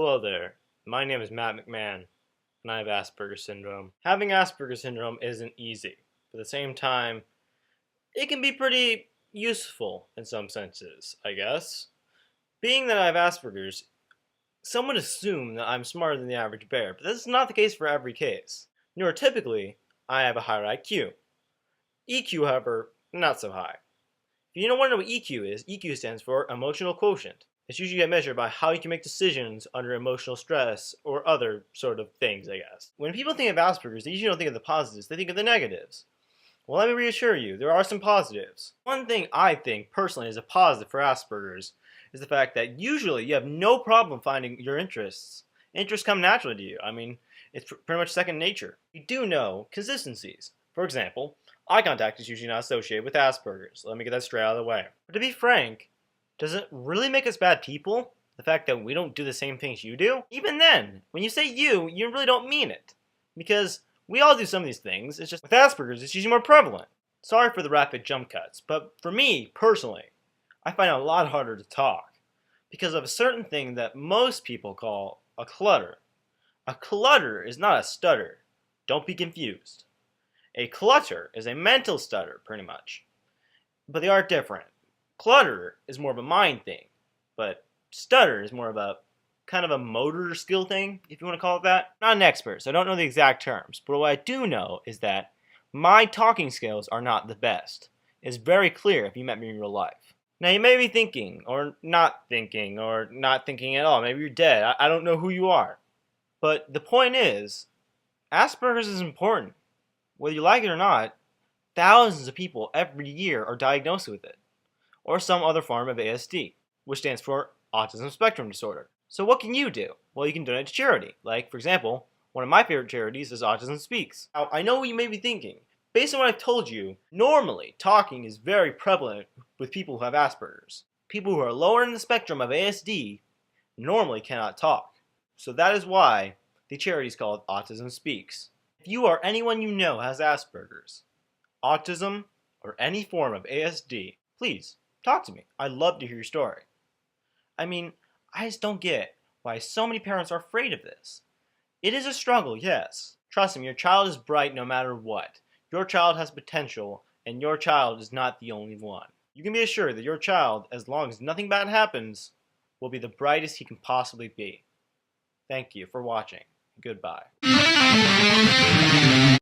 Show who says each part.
Speaker 1: Hello there, my name is Matt McMahon, and I have Asperger syndrome. Having Asperger syndrome isn't easy, but at the same time, it can be pretty useful in some senses, I guess. Being that I have Asperger's, some would assume that I'm smarter than the average bear, but this is not the case for every case. Neurotypically, I have a higher IQ. EQ, however, not so high. If you don't want to know what EQ is, EQ stands for emotional quotient. It's usually measured by how you can make decisions under emotional stress or other sort of things, I guess. When people think of Asperger's, they usually don't think of the positives, they think of the negatives. Well, let me reassure you, there are some positives. One thing I think personally is a positive for Asperger's is the fact that usually you have no problem finding your interests. Interests come naturally to you. I mean, it's pretty much second nature. You do know consistencies. For example, eye contact is usually not associated with Asperger's. Let me get that straight out of the way. But to be frank, does it really make us bad people? The fact that we don't do the same things you do? Even then, when you say you really don't mean it. Because we all do some of these things, it's just with Asperger's it's usually more prevalent. Sorry for the rapid jump cuts, but for me, personally, I find it a lot harder to talk because of a certain thing that most people call a clutter. A clutter is not a stutter. Don't be confused. A clutter is a mental stutter, pretty much. But they are different. Clutter is more of a mind thing, but stutter is more of a kind of a motor skill thing, if you want to call it that. I'm not an expert, so I don't know the exact terms, but what I do know is that my talking skills are not the best. It's very clear if you met me in real life. Now you may be thinking, or not thinking at all. Maybe you're dead. I don't know who you are. But the point is, Asperger's is important. Whether you like it or not, thousands of people every year are diagnosed with it, or some other form of ASD, which stands for Autism Spectrum Disorder. So what can you do? Well, you can donate to charity. Like, for example, one of my favorite charities is Autism Speaks. Now, I know what you may be thinking. Based on what I've told you, normally talking is very prevalent with people who have Asperger's. People who are lower in the spectrum of ASD normally cannot talk. So that is why the charity is called Autism Speaks. If you or anyone you know has Asperger's, autism, or any form of ASD, please talk to me. I'd love to hear your story. I mean, I just don't get why so many parents are afraid of this. It is a struggle, yes. Trust me, your child is bright no matter what. Your child has potential, and your child is not the only one. You can be assured that your child, as long as nothing bad happens, will be the brightest he can possibly be. Thank you for watching. Goodbye.